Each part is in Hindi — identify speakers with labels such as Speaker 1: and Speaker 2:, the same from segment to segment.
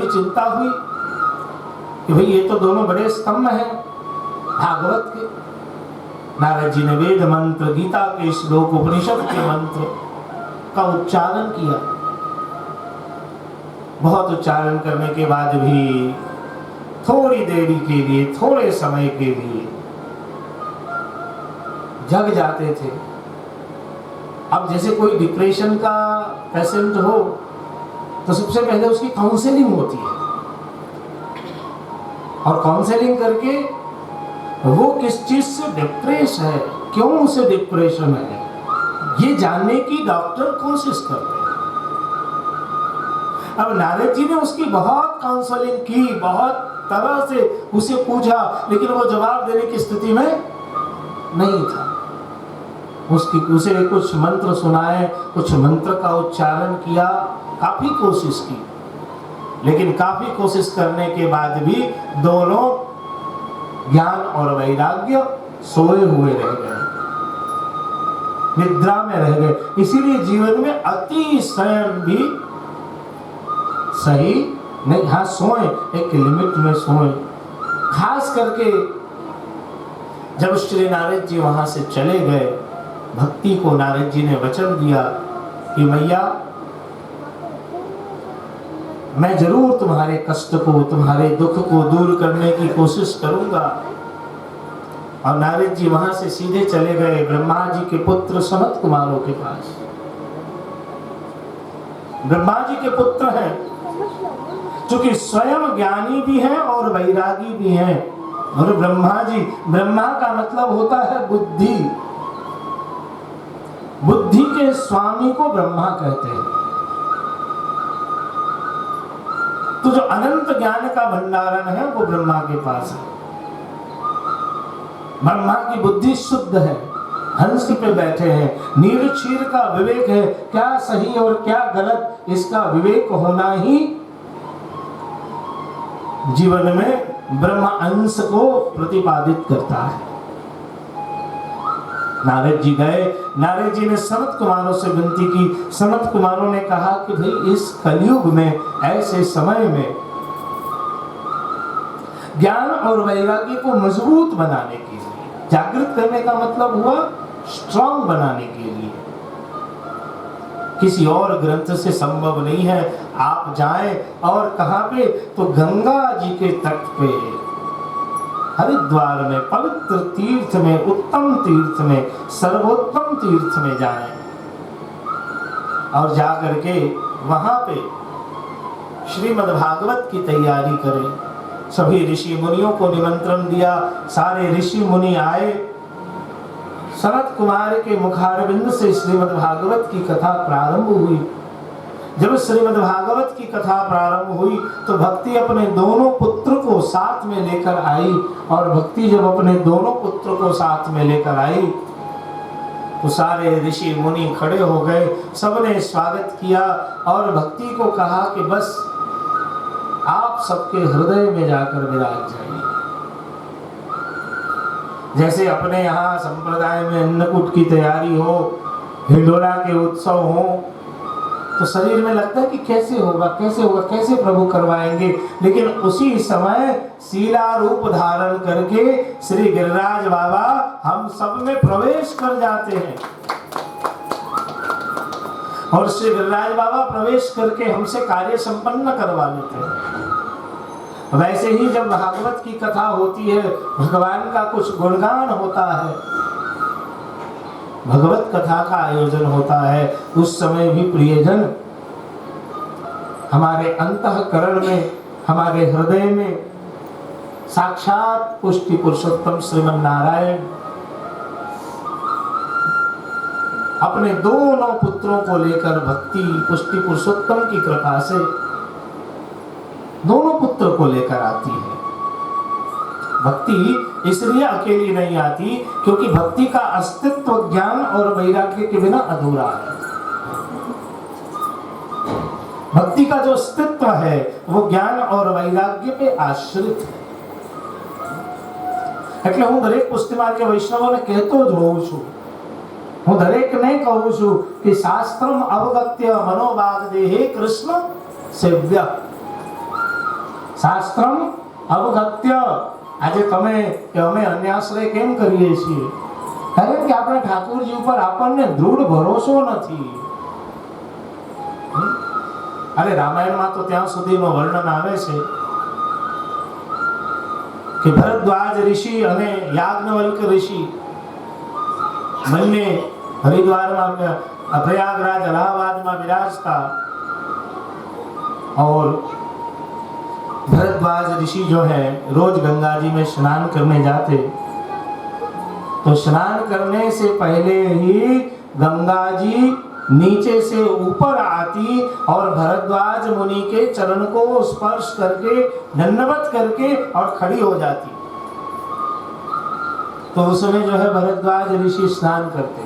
Speaker 1: चिंता हुई कि भाई ये तो दोनों बड़े स्तंभ हैं भागवत के। नारद जी ने वेद मंत्र, गीता के श्लोक, उपनिषद के मंत्र का उच्चारण किया। बहुत उच्चारण करने के बाद भी थोड़ी देरी के लिए, थोड़े समय के लिए जग जाते थे। अब जैसे कोई डिप्रेशन का पेशेंट हो तो सबसे पहले उसकी काउंसलिंग होती है, और काउंसलिंग करके वो किस चीज से डिप्रेस है, क्यों उसे डिप्रेशन है, ये जानने की डॉक्टर कोशिश करते हैं। अब नारद जी ने उसकी बहुत काउंसलिंग की, बहुत तरह से उसे पूछा, लेकिन वो जवाब देने की स्थिति में नहीं था। उसे कुछ मंत्र सुनाए, कुछ मंत्र का उच्चारण किया, काफी कोशिश की, लेकिन काफी कोशिश करने के बाद भी दोनों ज्ञान और वैराग्य सोए हुए रह गए, निद्रा में रह गए। इसीलिए जीवन में अति शयन भी सही नहीं। हाँ, सोए, एक लिमिट में सोए। खास करके जब श्री नारद जी वहां से चले गए, भक्ति को नारद जी ने वचन दिया कि मैया मैं जरूर तुम्हारे कष्ट को, तुम्हारे दुख को दूर करने की कोशिश करूंगा। और नारद जी वहां से सीधे चले गए ब्रह्मा जी के पुत्र सनत कुमारों के पास। ब्रह्मा जी के पुत्र हैं, क्योंकि स्वयं ज्ञानी भी हैं और वैरागी भी हैं। और ब्रह्मा जी, ब्रह्मा का मतलब होता है बुद्धि, बुद्धि के स्वामी को ब्रह्मा कहते हैं। तो जो अनंत ज्ञान का भंडारण है वो ब्रह्मा के पास है। ब्रह्मा की बुद्धि शुद्ध है, हंस पे बैठे हैं, नीर क्षीर का विवेक है, क्या सही और क्या गलत इसका विवेक होना ही जीवन में ब्रह्म अंश को प्रतिपादित करता है। नारद जी गए, नारद जी ने सनत कुमारों से विनती की। सनत कुमारों ने कहा कि भाई इस कलयुग में, ऐसे समय में ज्ञान और वैराग्य को मजबूत बनाने के लिए, जागृत करने का मतलब हुआ स्ट्रांग बनाने के लिए, किसी और ग्रंथ से संभव नहीं है। आप जाएं और कहां पे, तो गंगा जी के तट पे, हरिद्वार में, पवित्र तीर्थ में, उत्तम तीर्थ में, सर्वोत्तम तीर्थ में जाएं और जाकर के वहां पे श्रीमद् भागवत की तैयारी करें। सभी ऋषि मुनियों को निमंत्रण दिया, सारे ऋषि मुनि आए। सनत कुमार के मुखारविंद से श्रीमद् भागवत की कथा प्रारंभ हुई। जब श्रीमद् भागवत की कथा प्रारंभ हुई तो भक्ति अपने दोनों पुत्र को साथ में लेकर आई, और भक्ति जब अपने दोनों पुत्र को साथ में लेकर आई तो सारे ऋषि मुनि खड़े हो गए, सबने स्वागत किया और भक्ति को कहा कि बस आप सबके हृदय में जाकर विराज जाइए। जैसे अपने यहाँ संप्रदाय में अन्नकूट की तैयारी हो, हिंडोला के उत्सव हो, तो शरीर में लगता है कि कैसे होगा, कैसे होगा, कैसे प्रभु करवाएंगे। लेकिन उसी समय शीला रूप धारण करके श्री गिरिराज बाबा हम सब में प्रवेश कर जाते हैं, और श्री गिरिराज बाबा प्रवेश करके हमसे कार्य संपन्न करवा लेते हैं। वैसे ही जब भागवत की कथा होती है, भगवान का कुछ गुणगान होता है, भगवत कथा का आयोजन होता है, उस समय भी प्रियजन हमारे अंतःकरण में, हमारे हृदय में साक्षात पुष्टि पुरुषोत्तम श्रीमन नारायण अपने दोनों पुत्रों को लेकर भक्ति पुष्टि पुरुषोत्तम की कृपा से दोनों पुत्र को लेकर आती है। भक्ति इसलिए अकेली नहीं आती क्योंकि भक्ति का अस्तित्व ज्ञान और वैराग्य के बिना अधूरा है। भक्ति का जो अस्तित्व है वो ज्ञान और वैराग्य पे आश्रित है। એટલે હું દરેક પુષ્ટિમાર્ગ વૈષ્ણવોને કહેતો જ હોઉં છું, હું દરેકને કહું છું કે શાસ્ત્રમ અવગત્ય મનોવાગ દેહે કૃષ્ણ સેવ્ય। શાસ્ત્રમ અવગત્ય, આજે તમે કે અમે અન્યાશ્રય કેમ કરીએ છીએ? કારણ કે આપણે ઠાકોરજી ઉપર આપણને દૃઢ ભરોસો નથી. અરે રામાયણમાં તો ત્યાં સુધીનું વર્ણન આવે છે કે ભરદ્વાજ ઋષિ અને યાજ્ઞવલ્ક ઋષિ બંને हरिद्वार में प्रयागराज इलाहाबाद में विराजता और भरद्वाज ऋषि जो है रोज गंगा जी में स्नान करने जाते, तो स्नान करने से पहले ही गंगा जी नीचे से ऊपर आती और भरद्वाज मुनि के चरण को स्पर्श करके दंडवत करके और खड़ी हो जाती। तो उस समय जो है भरद्वाज ऋषि स्नान करते।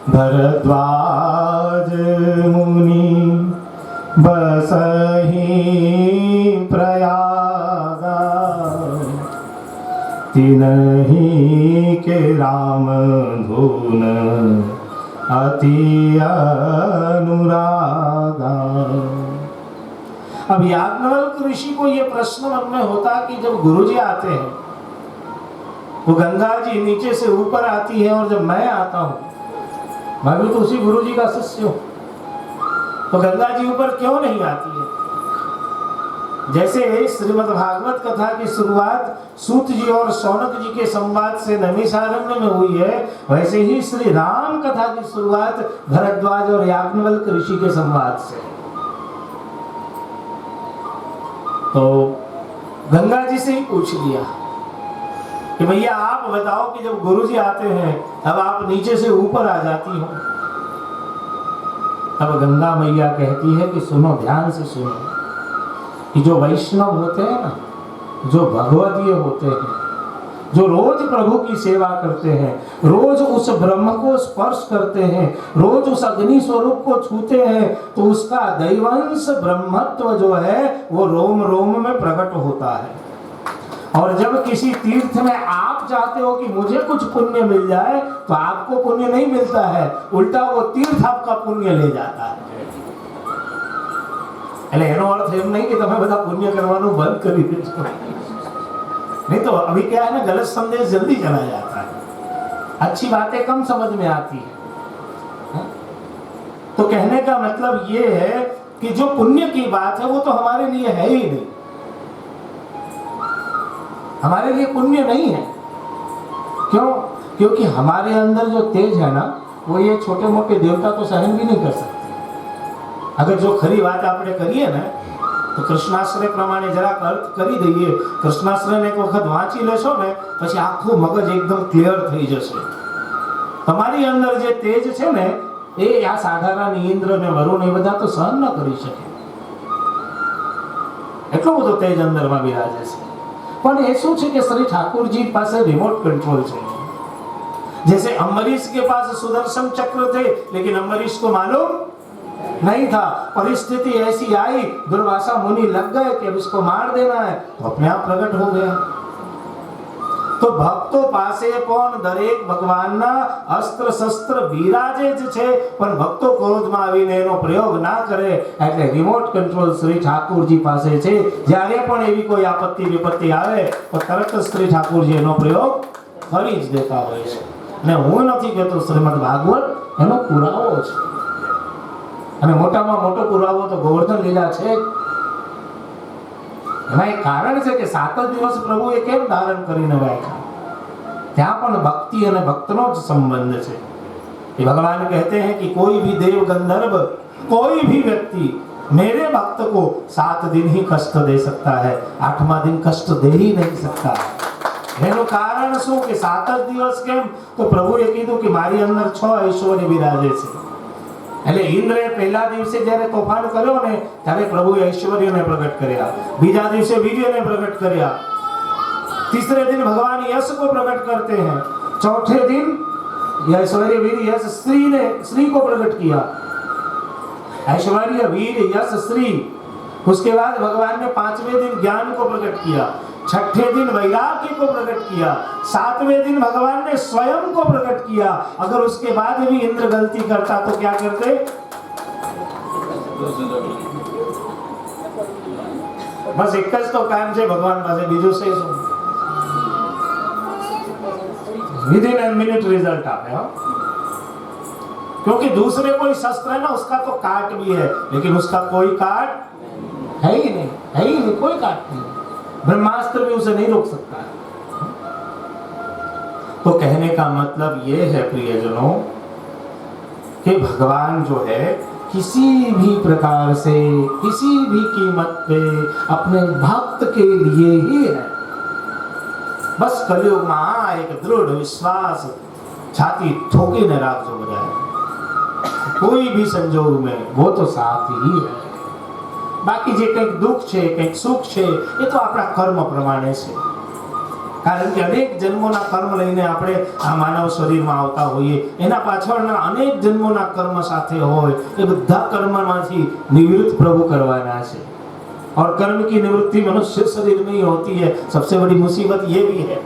Speaker 1: भरद्वाज मुनि बसहि प्रयागा, तिनहि के राम धुन अति अनुरागा। अब याज्ञवल्क ऋषि को ये प्रश्न मन में होता कि जब गुरुजी आते हैं तो गंगा जी नीचे से ऊपर आती है और जब मैं आता हूं, मैं भी तो उसी गुरु जी का शिष्य हूं, तो गंगा जी ऊपर क्यों नहीं आती है? जैसे श्रीमद् भागवत कथा की शुरुआत सूत जी और शौनक जी के संवाद से नैमिषारण्य में हुई है, वैसे ही श्री राम कथा की शुरुआत भरद्वाज और याज्ञवल्क ऋषि के संवाद से। तो गंगा जी से ही पूछ लिया कि भैया आप बताओ कि जब गुरुजी आते हैं तब आप नीचे से ऊपर आ जाती हो। तब गंगा मैया कहती है कि सुनो, ध्यान से सुनो, कि जो वैष्णव होते हैं ना, जो भगवदीय होते हैं, जो रोज प्रभु की सेवा करते हैं, रोज उस ब्रह्म को स्पर्श करते हैं, रोज उस अग्नि स्वरूप को छूते हैं, तो उसका दैवंश ब्रह्मत्व जो है वो रोम रोम में प्रकट होता है। और जब किसी तीर्थ में आप चाहते हो कि मुझे कुछ पुण्य मिल जाए, तो आपको पुण्य नहीं मिलता है, उल्टा वो तीर्थ आपका पुण्य ले जाता है। એટલે એનો અર્થ એમ નહીં કે તમે બધા પુણ્ય કરવાનું બંધ કરી દેજો, नहीं तो अभी क्या है ना, गलत संदेश जल्दी चला जाता है, अच्छी बातें कम समझ में आती है। तो कहने का मतलब ये है कि जो पुण्य की बात है वो तो हमारे लिए है ही नहीं, हमारे लिए पुण्य नहीं है। क्यों? क्योंकि हमारे अंदर जो तेज है ना, वो ये छोटे मोटे देवता तो सहन भी नहीं कर सकते। अगर जो खरी बात आपने करिए ना, तो कृष्णाश्रय प्रमाणे जरा अर्थ करी दઈએ। कृष्णाश्रय ने एक वखत वांची लेशो ने પછી આખું મગજ એકદમ ક્લિયર થઈ જશે। તમારી અંદર જે તેજ છે ને, એ આ સાધારણ ઇન્દ્ર ને વરુણ એ બધા તો સહન ન કરી શકે, એટલો બધો તેજ અંદરમાં બિરાજે છે। પણ એ શું છે કે શ્રી ઠાकुरજી પાસે રિમોટ કંટ્રોલ છે। जैसे अम्बरीश के पास सुदर्शन चक्र थे, लेकिन अम्बरीश को मालूम नहीं था, परिस्थिति ऐसी आई, दुर्वासा मुनि लग गए कि अब इसको मार देना है, तो अपने आप प्रकट हो गया। तो भक्तो पासे पण दरेक भगवानना अस्त्र शस्त्र बिराजे ज छे, पण भक्तो क्रोधમાં આવીને એનો પ્રયોગ ના કરે, એટલે રિમોટ કંટ્રોલ શ્રી ઠાकुरજી પાસે છે। જ્યારે પણ એવી કોઈ આપત્તિ વિપત્તિ આવે તો તરત શ્રી ઠાकुरજી એનો પ્રયોગ કરી જ દેતા હોય છે। અને હું નથી કહેતો, શ્રીમદ ભાગવત એનો પુરાવો છે, અને મોટામાં મોટો પુરાવો તો ગોવર્ધન લીલા છે। એમાં એક કારણ છે કે 7 દિવસ પ્રભુએ કેમ ધારણ કરીને રાખ્યા, ત્યાં પણ ભક્તિ અને ભક્તનો જ સંબંધ છે। એ ભગવાન कहते हैं कि कोई भी देव गंधर्व, कोई भी व्यक्ति मेरे भक्त को 7 दिन ही कष्ट दे सकता है, 8वां दिन कष्ट दे ही नहीं सकता। એનું કારણ શું કે 7 દિવસ કેમ? તો પ્રભુએ કીધું કે મારી અંદર 6 ઐશ્વર્ય બિરાજે છે। એટલે ઇન્દ્રે પહેલા દિવસે જ્યારે તોફાન કર્યો ને, ત્યારે પ્રભુએ ઐશ્વર્યને પ્રગટ કર્યા, બીજા દિવસે વીર્યને પ્રગટ કર્યા, तीसरे दिन भगवान यश को प्रकट करते हैं, चौथे दिन ऐश्वर्य वीर यश श्री को प्रकट किया, ऐश्वर्य वीर यश श्री। उसके बाद भगवान ने 5वें दिन ज्ञान को प्रकट किया, 6ठे दिन वैराग्य को प्रकट किया, 7वें दिन भगवान ने स्वयं को प्रकट किया। अगर उसके बाद भी इंद्र गलती करता तो क्या करते? બસ એક જ તો કામ છે ભગવાન પાસે, બીજું છે શું? विदिन ए मिनट रिजल्ट आते हैं, क्योंकि दूसरे कोई शस्त्र है ना, उसका तो काट भी है, लेकिन उसका कोई काट है ही नहीं, है ही नहीं, कोई काट नहीं। ब्रह्मास्त्र भी उसे नहीं रोक सकता है। तो कहने का मतलब ये है प्रियजनों कि भगवान जो है किसी भी प्रकार से, किसी भी कीमत पे अपने भक्त के लिए ही है। बस कलयुग में एक दृढ़ विश्वास छाती ठोकी ने राखो बजाय, कोई भी संजोग में वो तो साथ ही है। बाकी जे કંઈક દુઃખ છે, કંઈક સુખ છે, એ તો આપણા કર્મ પ્રમાણે છે। કારણ કે અનેક જન્મોના કર્મ લઈને આપણે આ માનવ શરીરમાં આવતા હોઈએ, એના પાછળના અનેક જન્મોના કર્મ સાથે હોય, એ બધા કર્મમાંથી નિવૃત્ત પ્રભુ કરવાના છે। और कर्म की निवृत्ति मनुष्य शरीर में ही होती है। सबसे बड़ी मुसीबत ये भी है,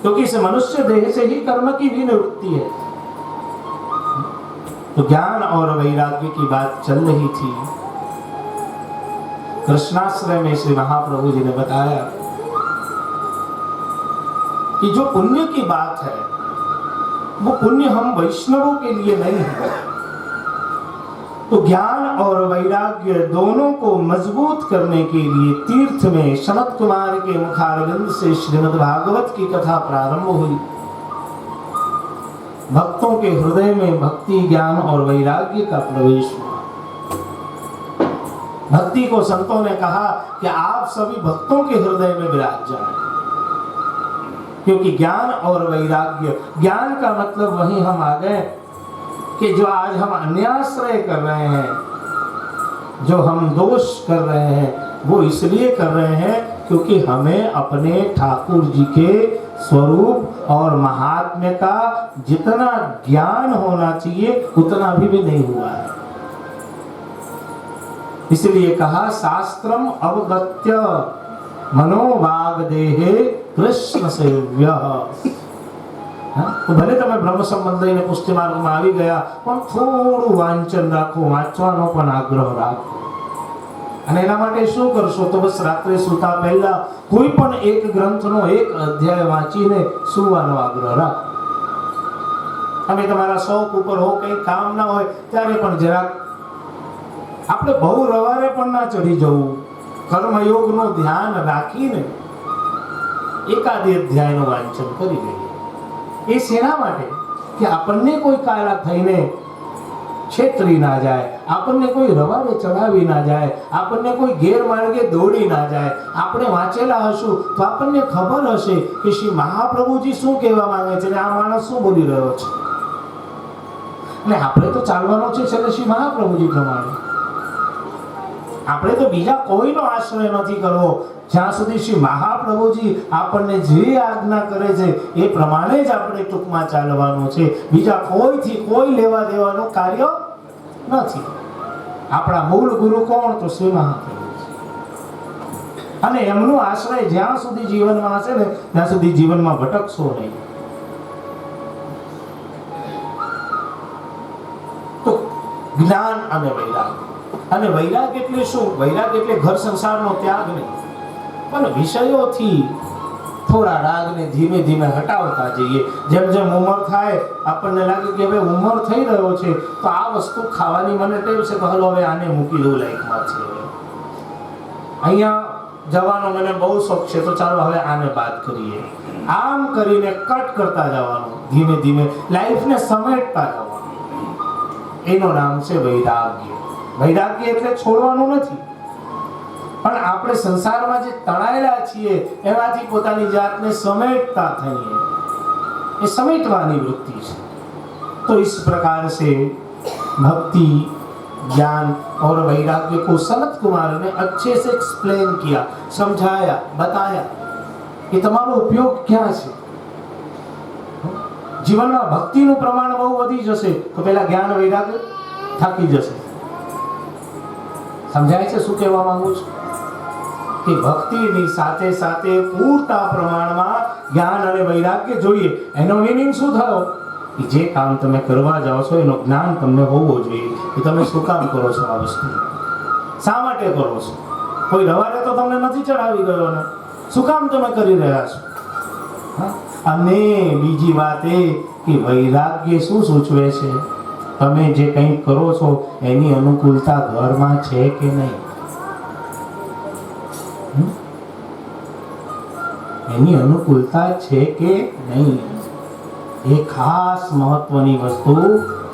Speaker 1: क्योंकि इस मनुष्य देह से ही कर्म की भी निवृत्ति है। तो ज्ञान और वैराग्य की बात चल रही थी। कृष्णाश्रय में श्री महाप्रभु जी ने बताया कि जो पुण्य की बात है, वो पुण्य हम वैष्णवों के लिए नहीं है। तो ज्ञान और वैराग्य दोनों को मजबूत करने के लिए तीर्थ में सनत कुमार के मुखारविंद से श्रीमद् भागवत की कथा प्रारंभ हुई। भक्तों के हृदय में भक्ति, ज्ञान और वैराग्य का प्रवेश हुआ। भक्ति को संतों ने कहा कि आप सभी भक्तों के हृदय में विराज जाएं, क्योंकि ज्ञान और वैराग्य, ज्ञान का मतलब वहीं हम आ गए कि जो आज हम अन्याश्रय कर रहे हैं, जो हम दोष कर रहे हैं, वो इसलिए कर रहे हैं क्योंकि हमें अपने ठाकुर जी के स्वरूप और महात्म्य का जितना ज्ञान होना चाहिए उतना भी नहीं हुआ है। इसलिए कहा शास्त्रम अवगत्य मनोवाग देहे कृष्ण सेव्य। तो भले તમે બ્રહ્મ સંબંધ લઈને પુષ્ટિ માર્ગમાં આવી ગયા, પણ થોડું વાંચન રાખો, વાંચવાનો પણ આગ્રહ રાખો। અને એના માટે શું કરશો? તો બસ રાત્રે સૂતા પહેલા કોઈ પણ એક ગ્રંથનો એક અધ્યાય વાંચીને સૂવાનો આગ્રહ રાખો। તમે તમારા શોખ ઉપર હો, કંઈ કામ ના હોય ત્યારે પણ જરાક આપણે બહુ રવારે પણ ના ચડી જવું, કર્મયોગનું ધ્યાન રાખીને એકાદી અધ્યાયનું વાંચન કરી લઈએ। એ શેના માટે? કે આપણને કોઈ કાળા થઈને છેતરી ના જાય, આપણને કોઈ રવાડે ચડાવી ના જાય, આપણને કોઈ ગેરમાર્ગે દોડી ના જાય। આપણે વાંચેલા હશું તો આપણને ખબર હશે કે શ્રી મહાપ્રભુજી શું કહેવા માંગે છે, આ માણસ શું બોલી રહ્યો છે। એટલે આપણે તો ચાલવાનો છે શ્રી મહાપ્રભુજી પ્રમાણે। આપણે તો બીજા કોઈનો આશ્રય નથી કરવો। જ્યાં સુધી શ્રી મહાપ્રભુજી આપણને જે આજ્ઞા કરે છે એ પ્રમાણે જ આપણે ટૂંકમાં ચાલવાનું છે। બીજા કોઈથી કોઈ લેવા દેવાનું કાર્ય નથી। આપણા મૂળ ગુરુ કોણ? તો શ્રી મહાપ્રભુ। અને એમનો આશ્રય જ્યાં સુધી જીવનમાં હશે ને ત્યાં સુધી જીવનમાં ભટકશો નહીં। તો જ્ઞાન અને વૈરાગ્ય, અને વૈરાગ એટલે શું? વૈરાગ એટલે ઘર સંસારનો ત્યાગ નહીં, પણ વિષયોથી થોડા રાગને ધીમે ધીમે હટાવતા જઈએ। જેમ જેમ ઉંમર થાય આપણને લાગે કે હવે ઉંમર થઈ રહ્યો છે તો આ વસ્તુ ખાવાની મને ટેવ છે, તો હાલો હવે આને મૂકી દઉં લાઈફમાં છે। અહીંયા જવાનો મને બહુ શોખ છે તો ચાલો હવે આને બાદ કરીએ। આમ કરીને કટ કરતા જવાનું, ધીમે ધીમે લાઈફને સમેટતા જવાનું। એનું નામ છે વૈરાગ્ય। વૈરાગ્ય એટલે છોડવાનું નથી, પણ આપણે સંસારમાં જે તણાયેલા છીએ એમાંથી પોતાની જાતને સમેટતા થઈએ, એ સમેટવાની વૃત્તિ છે। तो इस प्रकार से भक्ति, ज्ञान और वैराग्य को सनत कुमार ने अच्छे से एक्सप्लेन किया, समझाया, बताया कि તમારો ઉપયોગ ક્યાં છે। જીવનમાં ભક્તિનું પ્રમાણ બહુ વધી જશે તો પેલા જ્ઞાન વૈરાગ્ય થાકી જશે। સમજાય છે શું કહેવા માંગુ છું? કે ભક્તિની સાથે સાથે પૂરતા પ્રમાણમાં જ્ઞાન અને વૈરાગ્ય જોઈએ। એનો મીનિંગ શું થયો? કે જે કામ તમે કરવા જાઓ છો એનો જ્ઞાન તમને હોવો જોઈએ કે તમે શું કામ કરો છો, આ વસ્તુ શા માટે કરો છો। કોઈ રવારે તો તમને નથી ચડાવી ગયો ને, શું કામ તમે કરી રહ્યા છો? અને બીજી વાત એ કે વૈરાગ્ય શું સૂચવે છે? તમે જે કંઈ કરો છો એની અનુકૂળતા ઘરમાં છે કે નહીં? એની અનુકૂળતા છે કે નહીં? એ ખાસ મહત્વની વસ્તુ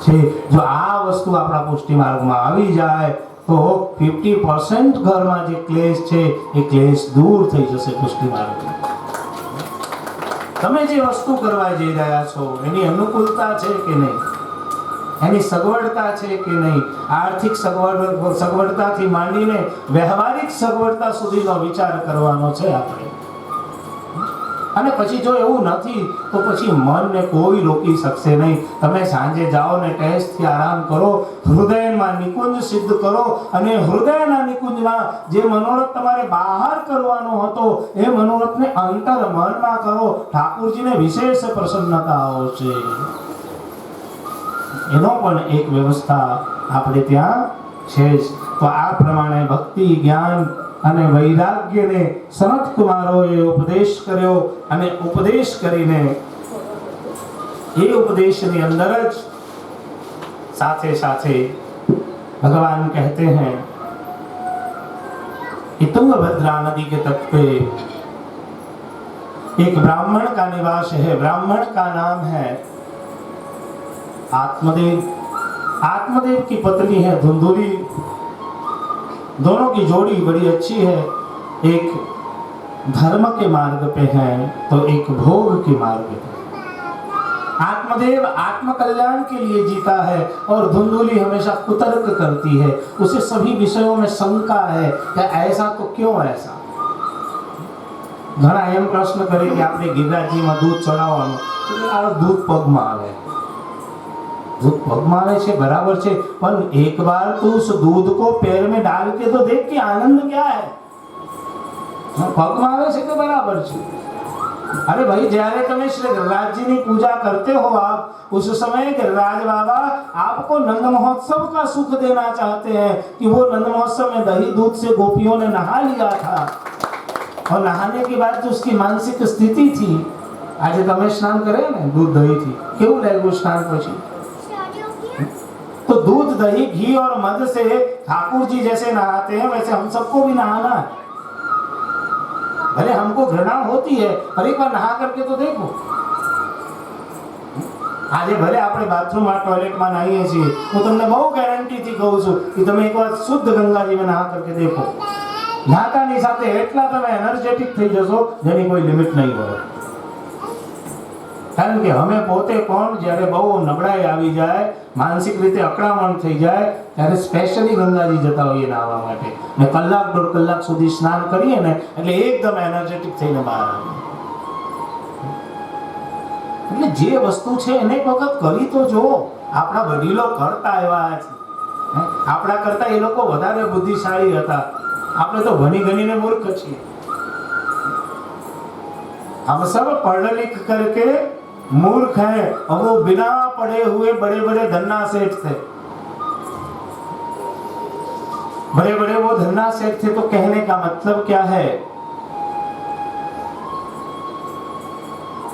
Speaker 1: છે. જો આ વસ્તુ આપણા પુષ્ટિ માર્ગમાં આવી જાય તો 50% ઘરમાં જે ક્લેશ છે એ ક્લેશ દૂર થઈ જશે પુષ્ટિ માર્ગમાં. તમે જે વસ્તુ કરવા જઈ રહ્યા છો એની અનુકૂળતા છે કે નહીં? એની સગવડતા છે કે નહીં? આર્થિક સગવડતાથી માંડીને વ્યવહારિક સગવડતા સુધીનો વિચાર કરવાનો છે આપણે. અને પછી જો એવું નથી તો પછી મનને કોઈ રોકી શકશે નહીં. તમે સાંજે જાઓ ને ટેસ્ટથી આરામ કરો, હૃદયમાં નિકુંજ સિદ્ધ કરો, અને હૃદયના નિકુંજમાં જે મનોરથ તમારે બહાર કરવાનો હતો એ મનોરથને અંતર મનમાં કરો. ઠાકોરજીને વિશેષ પ્રસન્નતા આવશે. એનો પણ એક વ્યવસ્થા આપણે ત્યાં છે જ. તો આ પ્રમાણે ભક્તિ, જ્ઞાન અને વૈરાગ્યને સનત કુમારોએ ઉપદેશ કર્યો, અને ઉપદેશ કરીને એ ઉપદેશની અંદર જ સાથે સાથે भगवान कहते हैं कि तुंगभद्रा नदी के तट पे एक ब्राह्मण का निवास है. ब्राह्मण का नाम है आत्मदेव. आत्मदेव की पत्नी है धुंधुली. दोनों की जोड़ी बड़ी अच्छी है. एक धर्म के मार्ग पे है तो एक भोग के मार्ग पे. आत्मदेव आत्म कल्याण के लिए जीता है और धुंधुली हमेशा कुतर्क करती है. उसे सभी विषयों में शंका है कि ऐसा तो क्यों ऐसा. घણા એમ પ્રશ્ન કરે કે આપણે ગિરરાજજીમાં દૂધ ચડાવવાનું, આ દૂધ પગમાં આવે. दूध पगमा है बराबर है, पर एक बार तो उस दूध को पैर में डाल के तो देख कि आनंद क्या है. पगमा है तो बराबर है. अरे भाई, જ્યારે તમે શ્રી गिरिराजजी पूजा करते हो आप, उस समय गिरिराज बाबा आपको नंद महोत्सव का सुख देना चाहते हैं कि वो नंद महोत्सव में दही दूध से गोपियों ने नहा लिया था, और नहाने के बाद जो उसकी मानसिक स्थिति थी, आज તમે સ્નાન કરે ને दूध दही थी, કેવું લાગ્યું સ્નાન પછી? तो दूध, दही, घी और मध से ठाकुर जी जैसे नहाते हैं वैसे हम सबको भी नहाना है. भले हमको घृणा होती है, पर एक बार नहा करके तो देखो. आज भले આપણે બાથરૂમમાં ટોયલેટમાં નાહીએ છીએ, હું તમને બહુ ગેરંટીથી કહું છું કે તમે એકવાર શુદ્ધ ગંગાજીમાં નહા કરકે દેખો. નહાતાની સાથે એટલા તમે એનર્જેટિક થઈ જશો જેની કોઈ લિમિટ નહીં હોય. કારણ કે અમે પોતે કોણ, જ્યારે બહુ નબળાઈ આવી જાય, માનસિક રીતે અકળામણ થઈ જાય, ત્યારે સ્પેશિયલી ગંગાજી જતા હોઈએ નાહવા માટે, ને કલાક દોઢ કલાક સુધી સ્નાન કરીએ ને એટલે એકદમ એનર્જેટિક થઈને બહાર આવીએ. એટલે જે વસ્તુ છે એને એક વખત કરી તો જુઓ. આપણા વડીલો કરતા આવ્યા છે, આપણા કરતા એ લોકો વધારે બુદ્ધિશાળી હતા. આપણે તો ભણી ગણીને મૂર્ખ છીએ. हम सब पढ़ लिख करके मूर्ख हैं, और वो बिना पढ़े हुए बड़े बड़े धन्ना सेठ थे. बड़े बड़े वो धन्ना सेठ थे. तो कहने का मतलब क्या है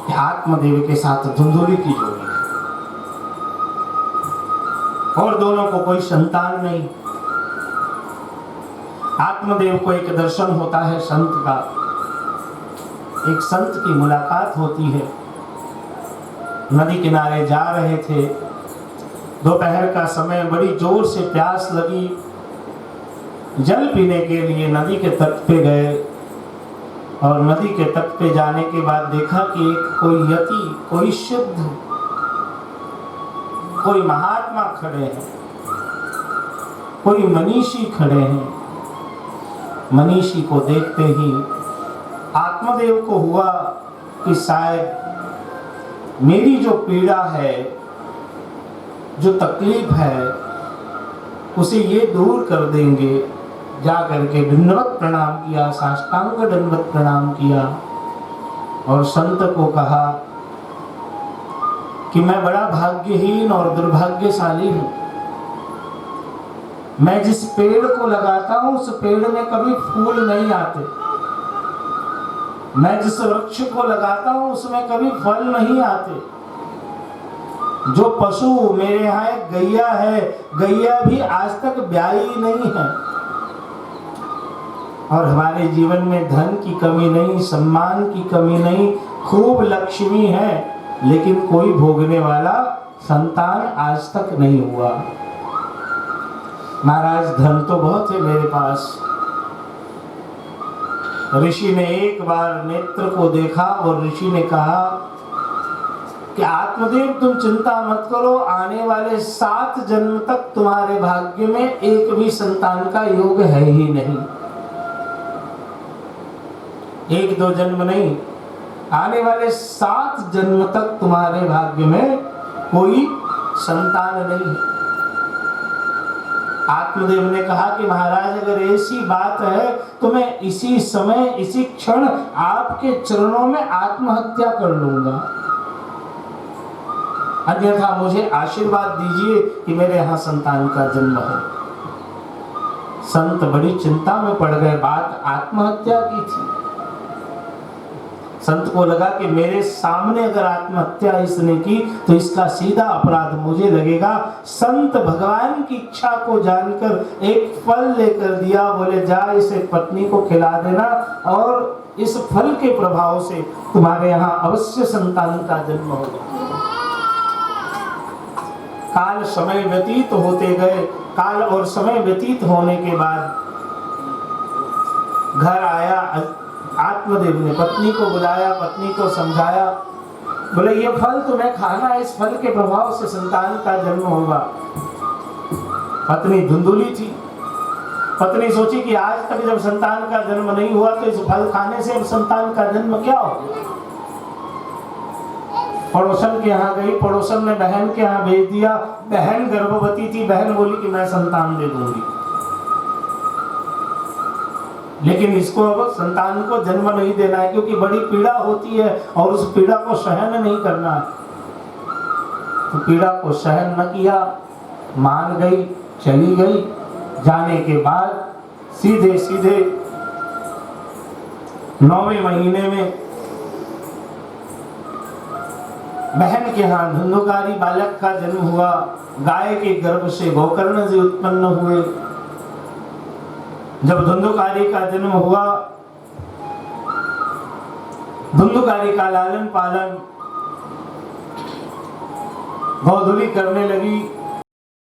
Speaker 1: कि आत्मदेव के साथ धुंधुली की जोड़ी है, और दोनों को कोई संतान नहीं. आत्मदेव को एक दर्शन होता है संत का. एक संत की मुलाकात होती है. नदी किनारे जा रहे थे, दोपहर का समय, बड़ी जोर से प्यास लगी. जल पीने के लिए नदी के तट पे गए, और नदी के तट पे जाने के बाद देखा कि एक कोई यति, कोई शुद्ध, कोई महात्मा खड़े हैं, कोई मनीषी खड़े हैं. मनीषी को देखते ही आत्मदेव को हुआ कि शायद मेरी जो पीड़ा है, जो तकलीफ है, उसे ये दूर कर देंगे. जा करके दंडवत प्रणाम किया, साष्टांग दंडवत प्रणाम किया, और संत को कहा कि मैं बड़ा भाग्यहीन और दुर्भाग्यशाली हूँ मैं जिस पेड़ को लगाता हूं उस पेड़ में कभी फूल नहीं आते, मैं जिस वृक्ष को लगाता हूं उसमें कभी फल नहीं आते। जो पशु मेरे यहाँ एक गैया है, गैया भी आज तक ब्याई नहीं है। और हमारे जीवन में धन की कमी नहीं, सम्मान की कमी नहीं, खूब लक्ष्मी है, लेकिन कोई भोगने वाला संतान आज तक नहीं हुआ। महाराज धन तो बहुत है मेरे पास। ऋषि ने एक बार नेत्र को देखा और ऋषि ने कहा कि आत्मदेव तुम चिंता मत करो, आने वाले 7 जन्म तक तुम्हारे भाग्य में एक भी संतान का योग है ही नहीं। 1-2 जन्म नहीं, आने वाले 7 जन्म तक तुम्हारे भाग्य में कोई संतान नहीं है। आत्मदेव ने कहा कि महाराज अगर ऐसी बात है तो मैं इसी समय इसी क्षण आपके चरणों में आत्महत्या कर लूंगा, अन्यथा मुझे आशीर्वाद दीजिए कि मेरे यहाँ संतान का जन्म हो। संत बड़ी चिंता में पड़ गए, बात आत्महत्या की थी। संत को लगा कि मेरे सामने अगर आत्महत्या इसने की तो इसका सीधा अपराध मुझे लगेगा। संत भगवान की इच्छा को जानकर एक फल लेकर दिया, बोले जा इसे पत्नी को खिला देना और इस फल के प्रभाव से तुम्हारे यहाँ अवश्य संतान का जन्म होगा। काल समय व्यतीत होते गए, काल और समय व्यतीत होने के बाद घर आया, आत्मदेव ने पत्नी को बुलाया, पत्नी को समझाया, बोले ये फल तुम्हें खाना है, इस फल के प्रभाव से संतान का जन्म होगा। पत्नी धुंधुली थी, पत्नी सोची कि आज तक जब संतान का जन्म नहीं हुआ तो इस फल खाने से अब संतान का जन्म क्या होगा। पड़ोसन के यहाँ गई, पड़ोसन ने बहन के यहाँ भेज दिया, बहन गर्भवती थी, बहन बोली कि मैं संतान दे दूंगी, लेकिन इसको अब संतान को जन्म नहीं देना है क्योंकि बड़ी पीड़ा होती है और उस पीड़ा को सहन नहीं करना है। तो पीड़ा को सहन न किया, मान गई, चली गई। जाने के बाद सीधे सीधे 9वें महीने में बहन के यहाँ धुंधुकारी बालक का जन्म हुआ। गाय के गर्भ से गोकर्ण जी उत्पन्न हुए। जब धुंधुकारी का जन्म हुआ, धुंधुकारी का लालन पालन, गोधुली करने लगी।